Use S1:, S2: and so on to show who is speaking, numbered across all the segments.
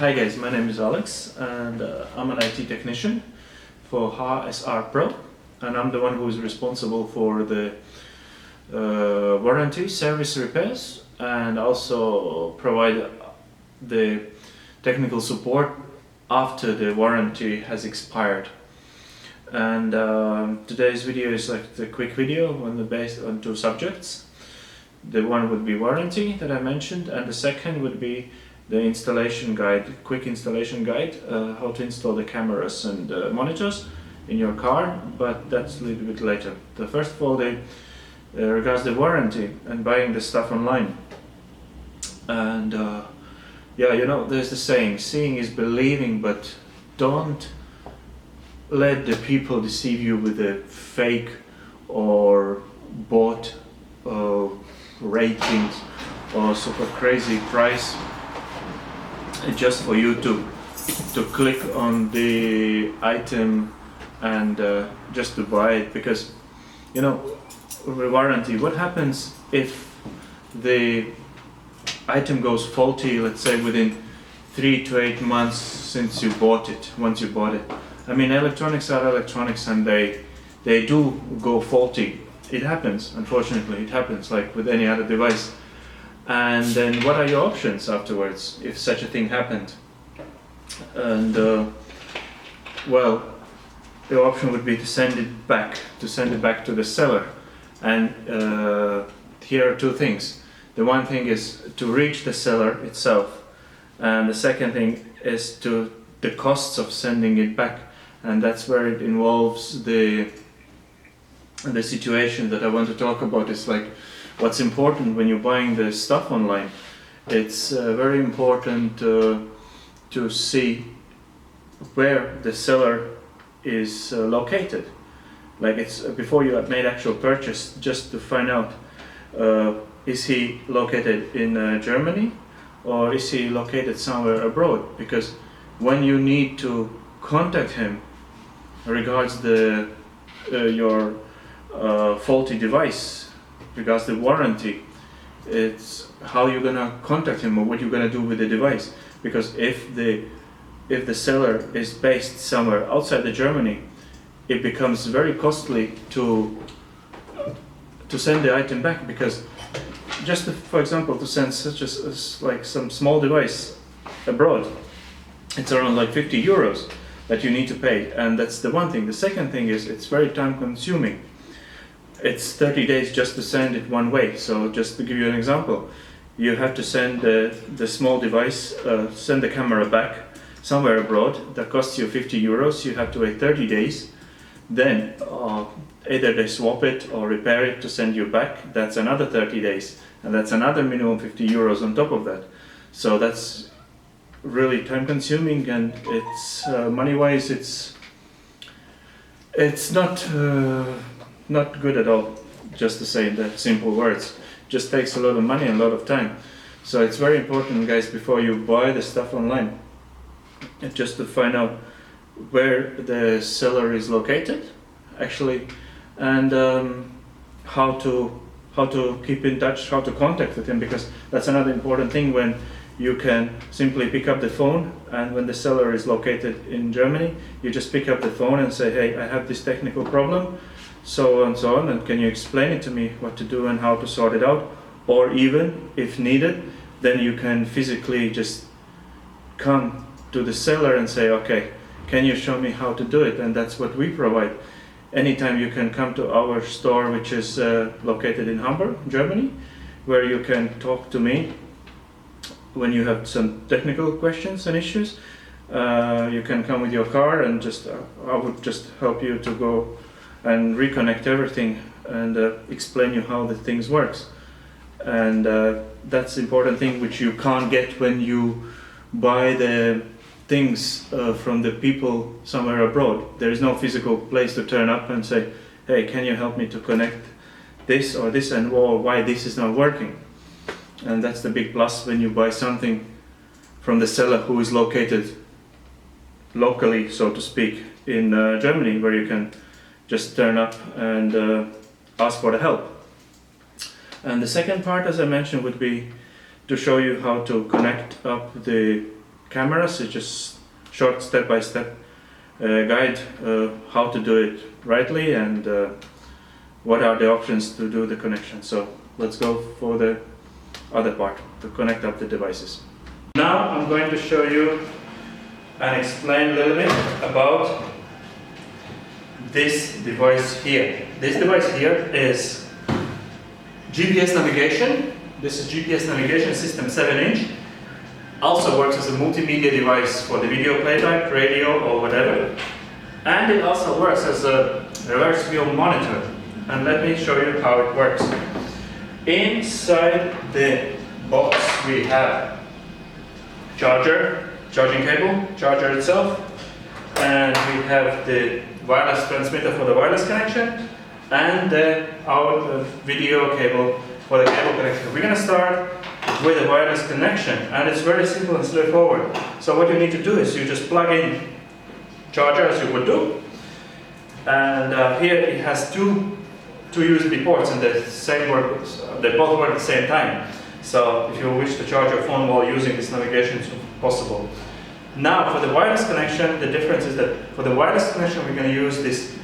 S1: Hi guys, my name is Alex and I'm an IT technician for HSR Pro, and I'm the one who is responsible for the warranty, service, repairs, and also provide the technical support after the warranty has expired. And today's video is like the quick video based on two subjects. The one would be warranty that I mentioned, and the second would be the installation guide, quick installation guide, how to install the cameras and monitors in your car, but that's a little bit later. The first of all, regards the warranty and buying the stuff online. And yeah, you know, there's the saying, seeing is believing, but don't let the people deceive you with a fake or bought ratings or super crazy price just for you to click on the item and just to buy it. Because, you know, with warranty, what happens if the item goes faulty, let's say within 3 to 8 months since you bought it, once you bought it? I mean, electronics are electronics, and they do go faulty. It happens, unfortunately, it happens like with any other device. And then what are your options afterwards if such a thing happened? And well, the option would be to send it back to the seller. And here are two things. The one thing is to reach the seller itself, and the second thing is the costs of sending it back. And that's where it involves the situation that I want to talk about. Is like what's important when you're buying the stuff online. It's very important to see where the seller is located. Like, it's before you have made actual purchase, just to find out is he located in Germany or is he located somewhere abroad? Because when you need to contact him regards your faulty device, regards the warranty, it's how you're gonna contact him or what you're gonna do with the device. Because if the seller is based somewhere outside of Germany, it becomes very costly to send the item back. Because just for example, to send such as like some small device abroad, it's around like 50 euros that you need to pay, and that's the one thing. The second thing is it's very time consuming. It's 30 days just to send it one way. So just to give you an example, you have to send the small device, send the camera back somewhere abroad. That costs you 50 euros. You have to wait 30 days. Then either they swap it or repair it to send you back. That's another 30 days. And that's another minimum 50 euros on top of that. So that's really time consuming, and it's money wise, it's not good at all, just to say in the simple words. Just takes a lot of money and a lot of time. So it's very important, guys, before you buy the stuff online, just to find out where the seller is located actually, and how to keep in touch, how to contact with him. Because that's another important thing, when you can simply pick up the phone, and when the seller is located in Germany, you just pick up the phone and say, hey, I have this technical problem, so on, and can you explain it to me what to do and how to sort it out? Or even if needed, then you can physically just come to the seller and say, okay, can you show me how to do it? And that's what we provide. Anytime you can come to our store, which is located in Hamburg, Germany, where you can talk to me when you have some technical questions and issues. You can come with your car, and I would just help you to go and reconnect everything and explain you how the things works. And that's the important thing, which you can't get when you buy the things from the people somewhere abroad. There is no physical place to turn up and say, hey, can you help me to connect this or this, and or why this is not working. And that's the big plus when you buy something from the seller who is located locally, so to speak, in Germany, where you can just turn up and ask for the help. And the second part, as I mentioned, would be to show you how to connect up the cameras. It's just short step-by-step guide how to do it rightly and what are the options to do the connection. So let's go for the other part, to connect up the devices. Now I'm going to show you and explain a little bit about this device here. This device here is GPS navigation. This is GPS navigation system 7-inch. Also works as a multimedia device for the video playback, radio or whatever. And it also works as a reverse view monitor. And let me show you how it works. Inside the box we have charging cable, charger itself, and we have the wireless transmitter for the wireless connection and our video cable for the cable connection. We're going to start with a wireless connection, and it's very simple and straightforward. So what you need to do is you just plug in charger as you would do, and here it has two USB ports, and they both work at the same time. So if you wish to charge your phone while using this navigation, it's possible. Now for the wireless connection, the difference is that for the wireless connection we're going to use this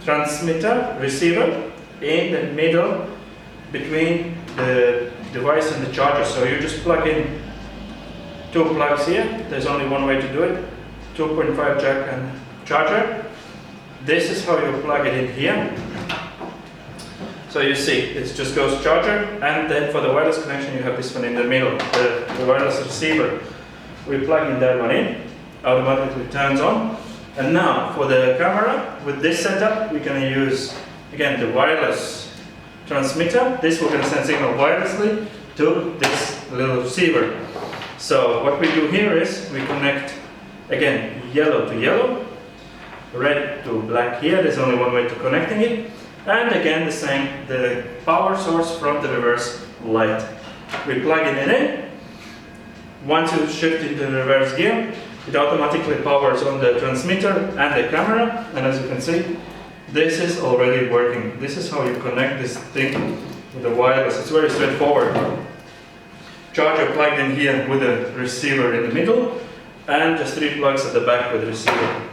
S1: transmitter receiver in the middle between the device and the charger. So you just plug in two plugs here. There's only one way to do it. 2.5 jack and charger. This is how you plug it in here. So you see, it just goes charger, and then for the wireless connection you have this one in the middle, the wireless receiver. We plug in that one in, automatically turns on. And now for the camera, with this setup, we're going to use, again, the wireless transmitter. This we're going to send signal wirelessly to this little receiver. So what we do here is we connect, again, yellow to yellow, red to black here. There's only one way to connecting it. And again the same, the power source from the reverse light. We plug it in. Once you shift into the reverse gear, it automatically powers on the transmitter and the camera, and as you can see, this is already working. This is how you connect this thing with the wireless. It's very straightforward. Charger plugged in here with the receiver in the middle, and just 3 plugs at the back with the receiver.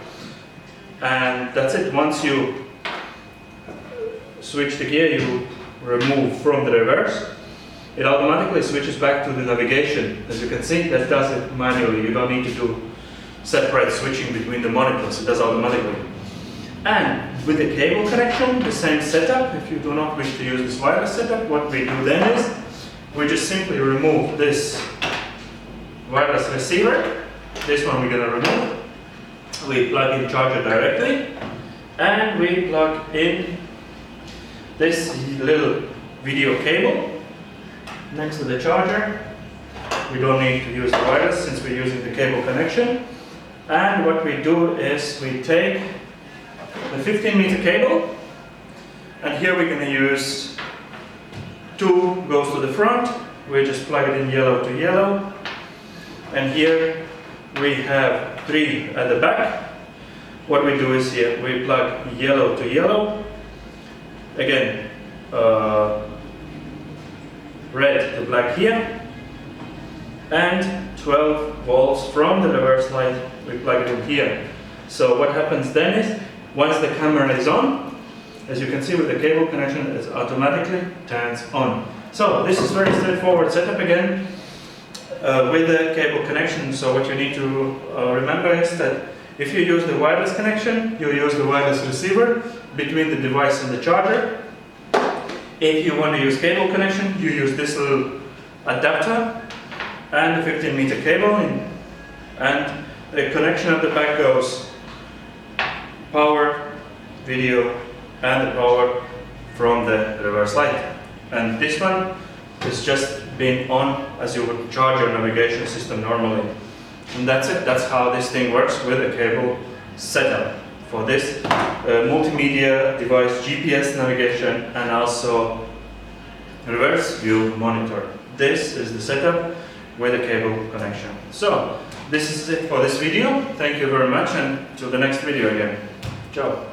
S1: And that's it. Once you switch the gear, you remove from the reverse, it automatically switches back to the navigation. As you can see, that does it manually. You don't need to do separate switching between the monitors. It does automatically. And with the cable connection, the same setup. If you do not wish to use this wireless setup, what we do then is we just simply remove this wireless receiver. This one we're going to remove. We plug in charger directly, and we plug in this little video cable next to the charger. We don't need to use the wireless since we're using the cable connection. And what we do is we take the 15-meter cable, and here we're going to use 2 goes to the front. We just plug it in yellow to yellow, and here we have 3 at the back. What we do is here we plug yellow to yellow. Again, red to black here, and 12 volts from the reverse light, we plug it in here. So what happens then is, once the camera is on, as you can see with the cable connection, it automatically turns on. So this is very straightforward setup again with the cable connection. So what you need to remember is that if you use the wireless connection, you use the wireless receiver between the device and the charger. If you want to use cable connection, you use this little adapter and the 15-meter cable, and the connection at the back goes power, video, and the power from the reverse light. And this one is just being on as you would charge your navigation system normally. And that's it. That's how this thing works with a cable setup for this multimedia device, GPS navigation, and also reverse view monitor. This is the setup with a cable connection. So this is it for this video. Thank you very much, and till the next video again. Ciao.